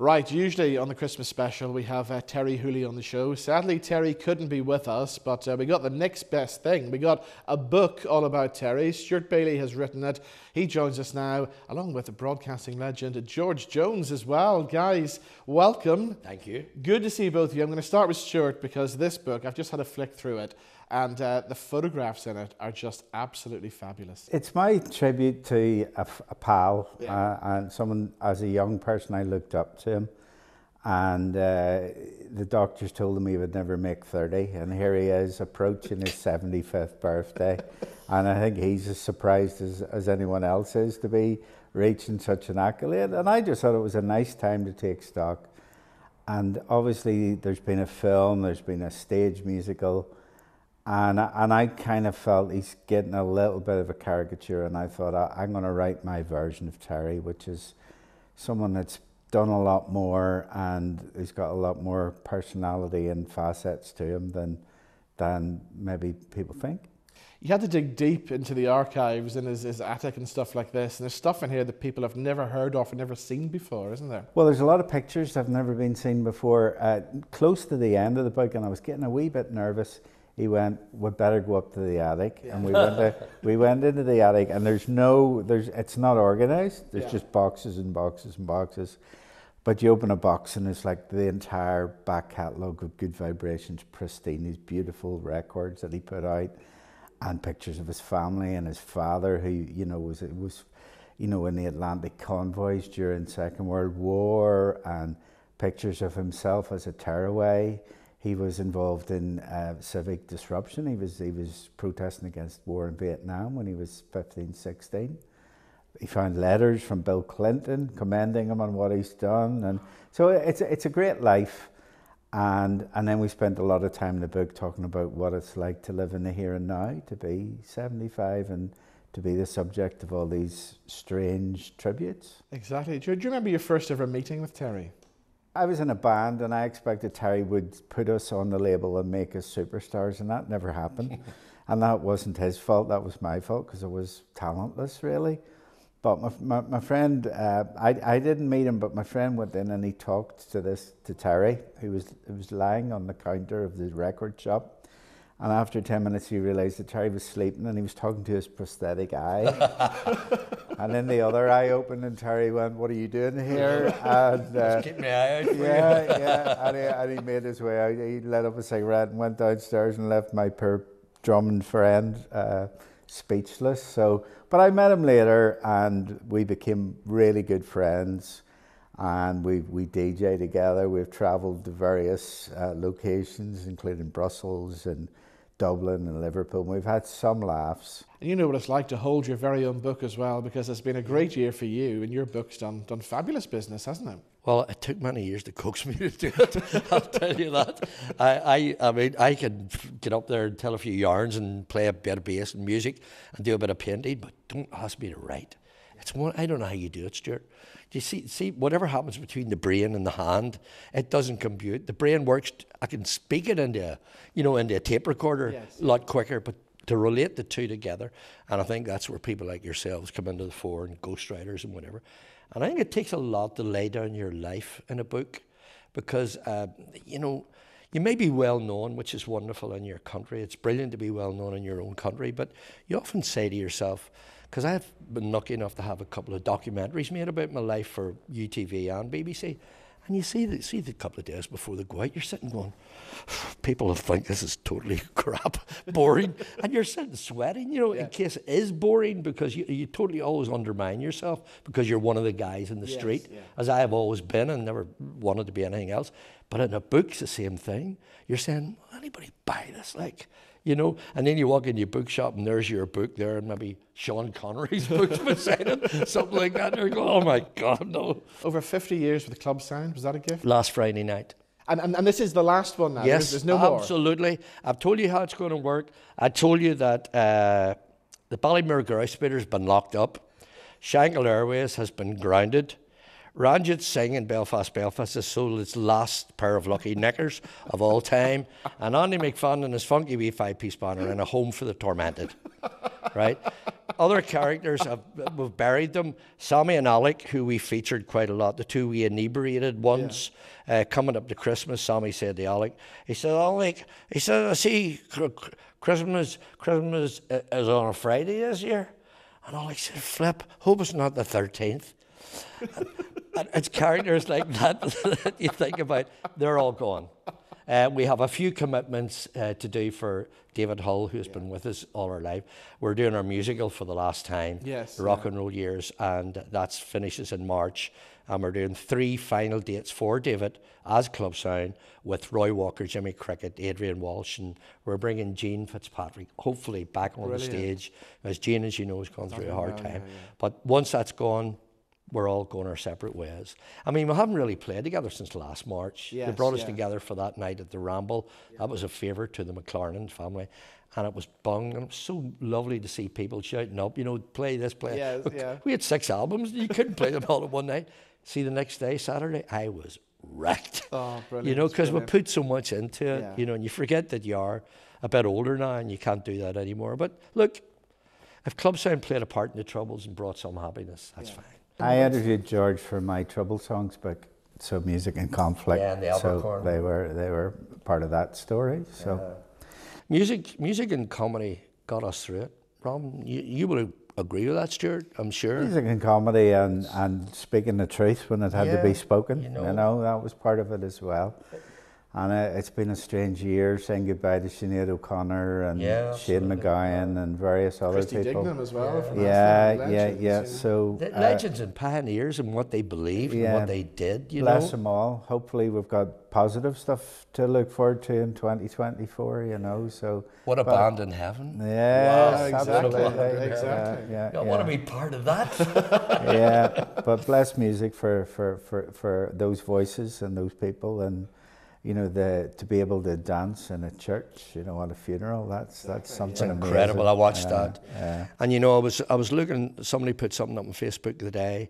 Right, usually on the Christmas special we have Terri Hooley on the show. Sadly, Terri couldn't be with us, but we got the next best thing. We got a book all about Terri. Stuart Bailie has written it. He joins us now, along with the broadcasting legend George Jones as well. Guys, welcome. Thank you. Good to see both of you. I'm going to start with Stuart because this book, I've just had a flick through it, and the photographs in it are just absolutely fabulous. It's my tribute to a pal, and someone, as a young person, I looked up to him. And the doctors told him he would never make 30, and here he is approaching his 75th birthday. And I think he's as surprised as anyone else is to be reaching such an accolade. And I just thought it was a nice time to take stock. And obviously there's been a film, there's been a stage musical, and I kind of felt he's getting a little bit of a caricature, and I thought I'm going to write my version of Terri, which is someone that's done a lot more and he's got a lot more personality and facets to him than maybe people think. You had to dig deep into the archives in his attic and stuff like this, and there's stuff in here that people have never heard of and never seen before, isn't there? Well, there's a lot of pictures that have never been seen before. Close to the end of the book, and I was getting a wee bit nervous, he went, "We'd better go up to the attic." Yeah. And we went into the attic, and it's not organized. There's just boxes and boxes and boxes. But you open a box and it's like the entire back catalogue of Good Vibrations, pristine, these beautiful records that he put out, and pictures of his family and his father, who was in the Atlantic convoys during Second World War, and pictures of himself as a tearaway. He was involved in civic disruption. He was protesting against war in Vietnam when he was 15, 16. He found letters from Bill Clinton commending him on what he's done, and so it's a great life. And then we spent a lot of time in the book talking about what it's like to live in the here and now, to be 75 and to be the subject of all these strange tributes. Exactly. Do you remember your first ever meeting with Terri? I was in a band and I expected Terri would put us on the label and make us superstars, and that never happened. And that wasn't his fault, that was my fault, because I was talentless, really. But my friend, I didn't meet him, but my friend went in and he talked to Terri, who was lying on the counter of the record shop. And after 10 minutes, he realised that Terri was sleeping and he was talking to his prosthetic eye. And then the other eye opened and Terri went, "What are you doing here?" And, just keep my eye out for you. Yeah. And he made his way out. He lit up a cigarette and went downstairs and left my poor drumming friend speechless. But I met him later and we became really good friends, and we DJ together. We've travelled to various locations, including Brussels and Dublin and Liverpool, and we've had some laughs. And you know what it's like to hold your very own book as well, because it's been a great year for you, and your book's done fabulous business, hasn't it? Well, it took many years to coax me to do it, I'll tell you that. I mean, I can get up there and tell a few yarns and play a bit of bass and music and do a bit of painting, but don't ask me to write. I don't know how you do it, Stuart. Do you see, whatever happens between the brain and the hand, it doesn't compute. The brain works, I can speak it into a tape recorder a lot quicker, but to relate the two together, and I think that's where people like yourselves come into the fore, and ghostwriters and whatever. And I think it takes a lot to lay down your life in a book, because, you may be well known, which is wonderful in your country. It's brilliant to be well known in your own country, but you often say to yourself, because I've been lucky enough to have a couple of documentaries made about my life for UTV and BBC, and you see the couple of days before they go out, you're sitting going, people will think this is totally crap, boring, and you're sitting sweating, in case it is boring, because you totally always undermine yourself because you're one of the guys in the street, as I have always been and never wanted to be anything else. But in a book, it's the same thing. You're saying, will anybody buy this? And then you walk in your bookshop and there's your book there, and maybe Sean Connery's book's beside it, something like that. You're going, oh my God, no. Over 50 years with Clubsound, was that a gift? Last Friday night. And this is the last one now? Yes, there's no more? Absolutely. I've told you how it's going to work. I told you that the Ballymere Grouse Beater's been locked up. Shankill Airways has been grounded. Ranjit Singh in Belfast has sold its last pair of lucky knickers of all time, and Andy McFadden and his funky wee 5-piece banner in A Home for the Tormented, right? other characters, we've buried them. Sammy and Alec, who we featured quite a lot, the two we inebriated once. Coming up to Christmas, Sammy said to Alec, he said, Alec, he said, I see Christmas is on a Friday this year. And Alec said, flip, hope it's not the 13th. And it's characters like that that you think about, they're all gone. We have a few commitments to do for David Hull, who's been with us all our life. We're doing our musical for the last time, yes, Rock and Roll Years, and that finishes in March. And we're doing 3 final dates for David as Clubsound with Roy Walker, Jimmy Cricket, Adrian Walsh, and we're bringing Jean Fitzpatrick hopefully back on the stage, as Jean, as you know, has gone through a hard time. But once that's gone, we're all going our separate ways. I mean, we haven't really played together since last March. They brought us together for that night at the Ramble. That was a favour to the McLaren family. And it was bung, and it was so lovely to see people shouting up, you know, play this, play. We had 6 albums, you couldn't play them all at one night. See, the next day, Saturday, I was wrecked. Oh, brilliant. You know, because we put so much into it, you know, and you forget that you are a bit older now and you can't do that anymore. But look, if Clubsound played a part in the Troubles and brought some happiness, that's fine. I interviewed George for my Trouble Songs book, so Music and Conflict. Yeah, and the so they were part of that story. So music and comedy got us through it. Rob, you would agree with that, Stuart? I'm sure. Music and comedy and speaking the truth when it had to be spoken. You know, that was part of it as well. And it's been a strange year, saying goodbye to Sinead O'Connor and Shane McGowan and various other Christy people. Dignam as well. So the legends and pioneers and what they believed and what they did. Bless them all. Hopefully, we've got positive stuff to look forward to in 2024. You know, so what a band in heaven. Yeah, exactly. I want to be part of that. But bless music for those voices and those people and. You know, to be able to dance in a church, you know, at a funeral, that's something it's incredible. Amazing. I watched that. And you know, I was looking, somebody put something up on Facebook the day,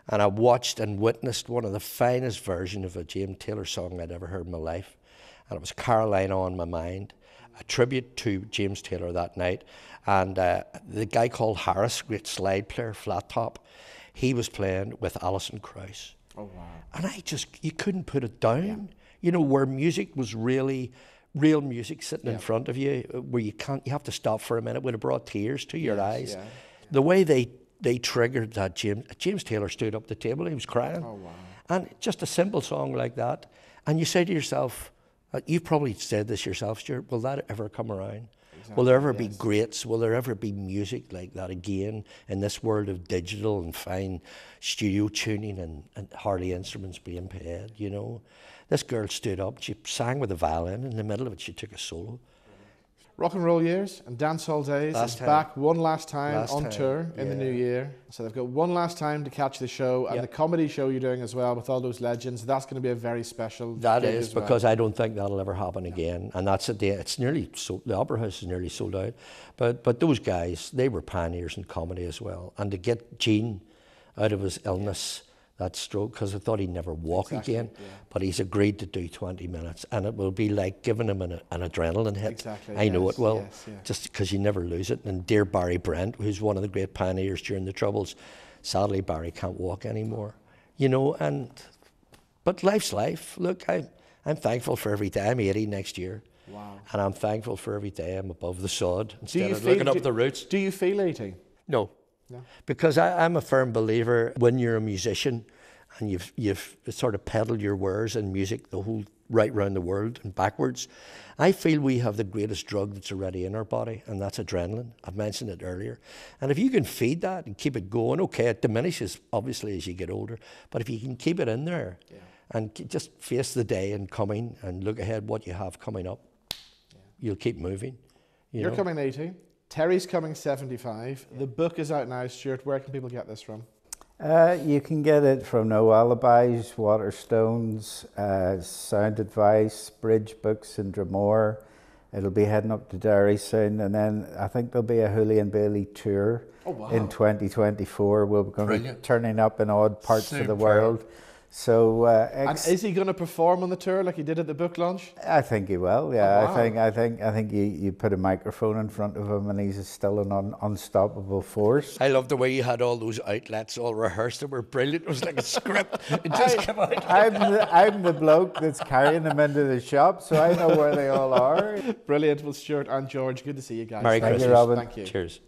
and I watched and witnessed one of the finest versions of a James Taylor song I'd ever heard in my life. And it was Carolina on My Mind, a tribute to James Taylor that night. And the guy called Harris, great slide player, flat top, he was playing with Alison Krauss. Oh, wow. And you couldn't put it down. Yeah. You know, where music was really real music sitting in front of you, where you have to stop for a minute, would have brought tears to your eyes. Yeah. The way they triggered that, James Taylor stood up at the table, he was crying. Oh, wow. And just a simple song like that. And you say to yourself, you've probably said this yourself, Stuart, will that ever come around? Exactly. Will there ever be greats? Will there ever be music like that again in this world of digital and fine studio tuning and hardly instruments being played, you know? This girl stood up, she sang with a violin, in the middle of it she took a solo. Rock and Roll Years and Dancehall Days is back one last time on tour in the new year. So they've got one last time to catch the show, and the comedy show you're doing as well with all those legends. That's going to be a very special That is, because I don't think that'll ever happen again. And that's a day, it's nearly sold, the Opera House is nearly sold out. But those guys, they were pioneers in comedy as well. And to get Gene out of his illness, that stroke, because I thought he'd never walk again, but he's agreed to do 20 minutes, and it will be like giving him an adrenaline hit. I know it will, just because you never lose it. And dear Barry Brent, who's one of the great pioneers during the Troubles, sadly Barry can't walk anymore, you know. But life's life. Look, I'm thankful for every day. I'm 80 next year. Wow. And I'm thankful for every day I'm above the sod instead of looking up the roots. Do you feel 80? No. Because I'm a firm believer when you're a musician and you've sort of peddled your wares in music the whole right round the world and backwards, I feel we have the greatest drug that's already in our body, and that's adrenaline. I've mentioned it earlier. And if you can feed that and keep it going, okay, it diminishes obviously as you get older, but if you can keep it in there and just face the day and coming and look ahead what you have coming up, you'll keep moving. You're coming 80. Terri's coming 75. The book is out now, Stuart. Where can people get this from? You can get it from No Alibis, Waterstones, Sound Advice, Bridge Books in Dromore. It'll be heading up to Derry soon, and then I think there'll be a Hooley and Bailie tour in 2024. We'll be turning up in odd parts of the world. So, and is he going to perform on the tour like he did at the book launch? I think he will. Yeah, Oh, wow. I think you put a microphone in front of him, and he's still an unstoppable force. I love the way you had all those outlets all rehearsed. They were brilliant. It was like a script. It just came out. I'm the bloke that's carrying them into the shop, so I know where they all are. Brilliant. Well, Stuart and George, good to see you guys. Merry Thank you, Christmas. Robin. Thank you. Cheers.